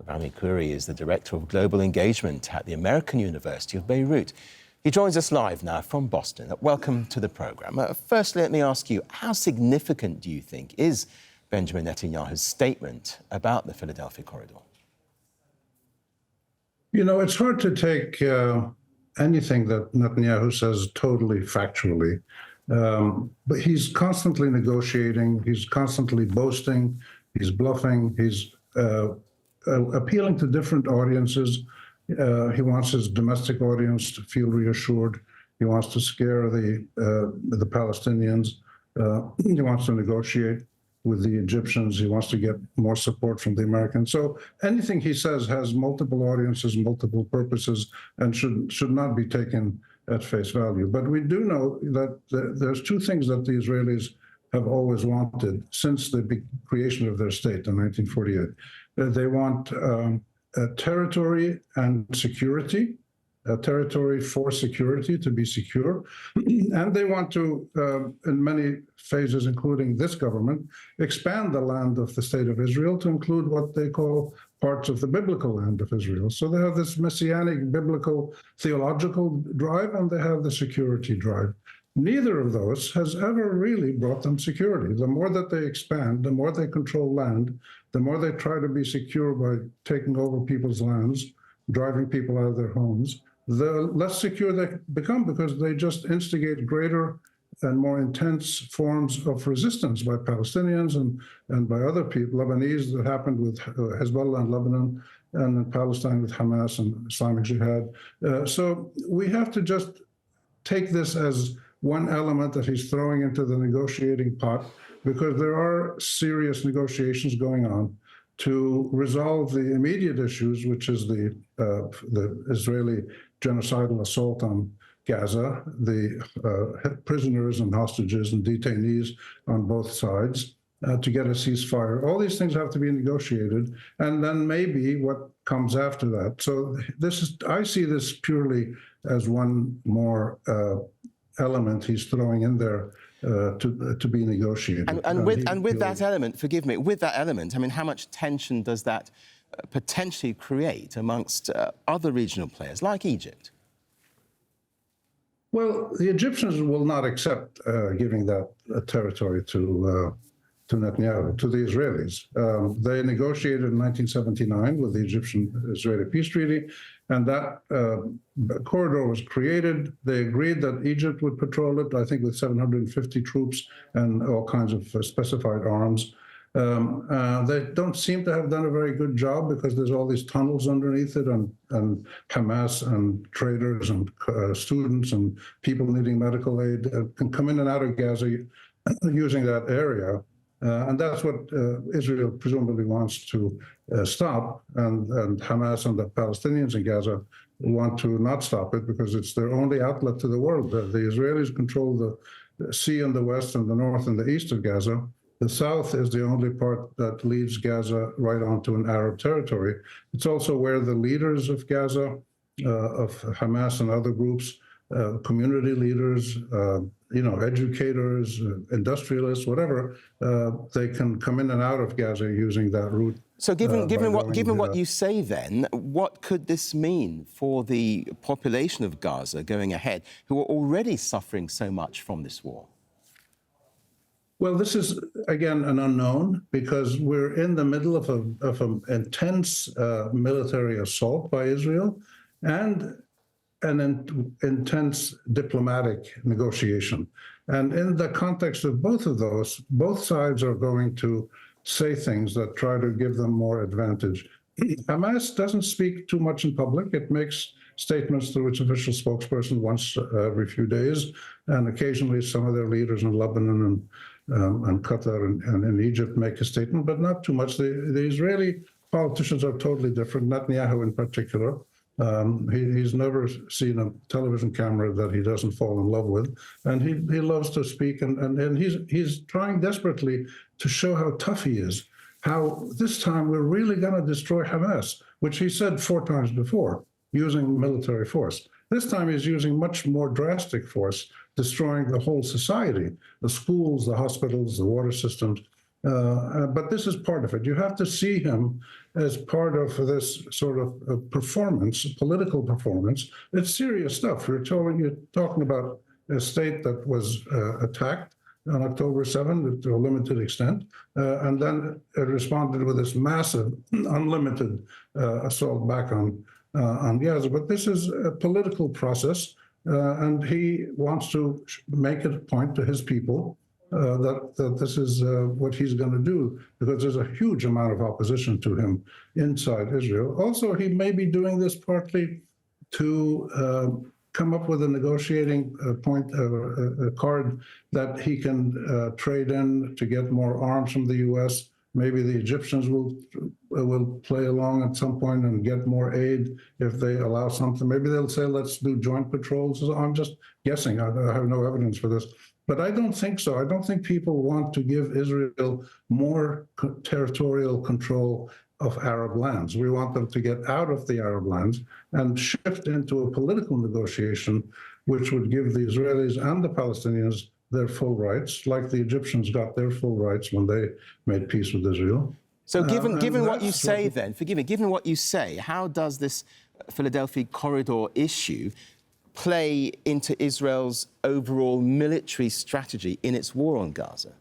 Rami Khouri is the Director of Global Engagement at the American University of Beirut. He joins us live now from Boston. Welcome to the programme. Firstly, let me ask you, how significant do you think is Benjamin Netanyahu's statement about the Philadelphia corridor? You know, it's hard to take anything that Netanyahu says totally factually. But he's constantly negotiating, he's constantly boasting, he's bluffing, he's appealing to different audiences. He wants his domestic audience to feel reassured. He wants to scare the Palestinians. He wants to negotiate with the Egyptians. He wants to get more support from the Americans. So anything he says has multiple audiences, multiple purposes, and should not be taken at face value. But we do know that there's two things that the Israelis have always wanted since the creation of their state in 1948. They want territory and security, a territory for security, to be secure. And they want to, in many phases, including this government, expand the land of the state of Israel to include what they call parts of the biblical land of Israel. So they have this messianic, biblical, theological drive, and they have the security drive. Neither of those has ever really brought them security. The more that they expand, the more they control land, the more they try to be secure by taking over people's lands, driving people out of their homes, the less secure they become, because they just instigate greater and more intense forms of resistance by Palestinians and by other people, Lebanese. That happened with Hezbollah in Lebanon, and in Palestine with Hamas and Islamic Jihad. So we have to just take this as one element that he's throwing into the negotiating pot, because there are serious negotiations going on to resolve the immediate issues, which is the Israeli genocidal assault on Gaza, the prisoners and hostages and detainees on both sides, to get a ceasefire. All these things have to be negotiated, and then maybe what comes after that. So I see this purely as one more element he's throwing in there to be negotiated. And with that element, forgive me, with that element, I mean, how much tension does that potentially create amongst other regional players like Egypt? Well, the Egyptians will not accept giving that territory to Netanyahu, to the Israelis. They negotiated in 1979 with the Egyptian-Israeli peace treaty, and that corridor was created. They agreed that Egypt would patrol it, I think with 750 troops and all kinds of specified arms. They don't seem to have done a very good job, because there's all these tunnels underneath it, and Hamas and traders and students and people needing medical aid can come in and out of Gaza using that area. And that's what Israel presumably wants to stop, and Hamas and the Palestinians in Gaza want to not stop it, because it's their only outlet to the world. The Israelis control the sea in the west and the north and the east of Gaza. The south is the only part that leads Gaza right onto an Arab territory. It's also where the leaders of Gaza, of Hamas and other groups, community leaders, educators, industrialists, whatever, they can come in and out of Gaza using that route. So given what you say then, what could this mean for the population of Gaza going ahead, who are already suffering so much from this war? Well, this is, again, an unknown, because we're in the middle of an intense military assault by Israel and an intense diplomatic negotiation. And in the context of both of those, both sides are going to say things that try to give them more advantage. Hamas doesn't speak too much in public. It makes statements through its official spokesperson once every few days, and occasionally some of their leaders in Lebanon and Qatar and in Egypt make a statement, but not too much. The Israeli politicians are totally different, Netanyahu in particular. He's never seen a television camera that he doesn't fall in love with, and he loves to speak, and he's trying desperately to show how tough he is, how this time we're really going to destroy Hamas, which he said 4 times before, using military force. This time he's using much more drastic force, destroying the whole society, the schools, the hospitals, the water systems. But this is part of it. You have to see him as part of this sort of performance, political performance. It's serious stuff. You're talking about a state that was attacked on October 7th to a limited extent, and then it responded with this massive, unlimited assault back on Gaza. But this is a political process, and he wants to make it a point to his people that this is what he's going to do, because there's a huge amount of opposition to him inside Israel. Also, he may be doing this partly to come up with a negotiating a card that he can trade in to get more arms from the U.S. Maybe the Egyptians will play along at some point and get more aid if they allow something. Maybe they'll say, let's do joint patrols. I'm just guessing. I have no evidence for this. But I don't think so. I don't think people want to give Israel more territorial control of Arab lands. We want them to get out of the Arab lands and shift into a political negotiation, which would give the Israelis and the Palestinians their full rights, like the Egyptians got their full rights when they made peace with Israel. So given what you say then, forgive me, given what you say, how does this Philadelphia corridor issue play into Israel's overall military strategy in its war on Gaza?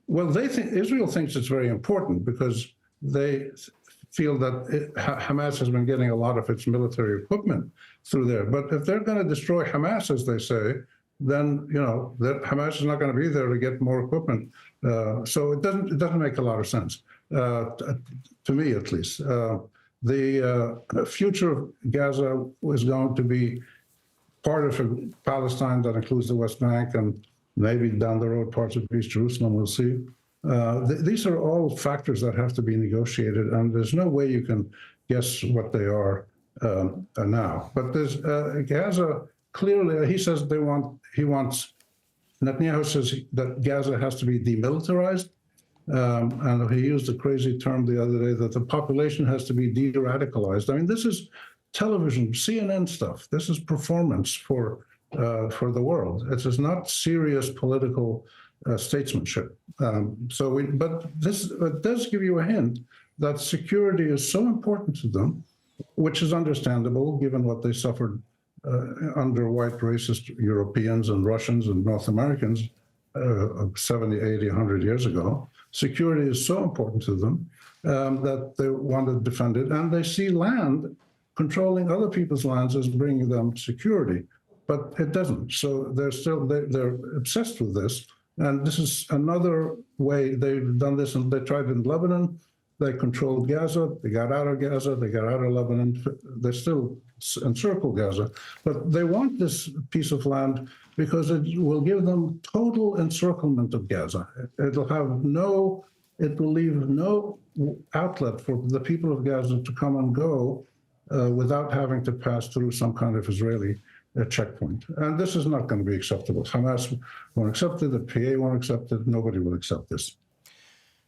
Well, Israel thinks it's very important because they feel that Hamas has been getting a lot of its military equipment through there. But if they're going to destroy Hamas, as they say, then that Hamas is not going to be there to get more equipment. So it doesn't make a lot of sense to me, at least. The future of Gaza is going to be part of Palestine that includes the West Bank and maybe down the road parts of East Jerusalem. We'll see. These are all factors that have to be negotiated, and there's no way you can guess what they are now. But there's Gaza. Clearly, he says Netanyahu says that Gaza has to be demilitarized. And he used a crazy term the other day that the population has to be de-radicalized. I mean, this is television, CNN stuff. This is performance for the world. It is not serious political statesmanship. But this does give you a hint that security is so important to them, which is understandable given what they suffered under white racist Europeans and Russians and North Americans 70, 80, 100 years ago. Security is so important to them that they want to defend it, and they see land, controlling other people's lands, as bringing them security, but it doesn't. So they're obsessed with this, and this is another way they've done this. And they tried in Lebanon. They controlled Gaza. They got out of Gaza. They got out of Lebanon. They still encircle Gaza, but they want this piece of land because it will give them total encirclement of Gaza. It will leave no outlet for the people of Gaza to come and go without having to pass through some kind of Israeli checkpoint. And this is not going to be acceptable. Hamas won't accept it. The PA won't accept it. Nobody will accept this.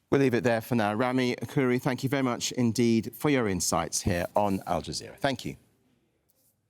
We'll leave it there for now. Rami Khouri, thank you very much indeed for your insights here on Al Jazeera. Thank you.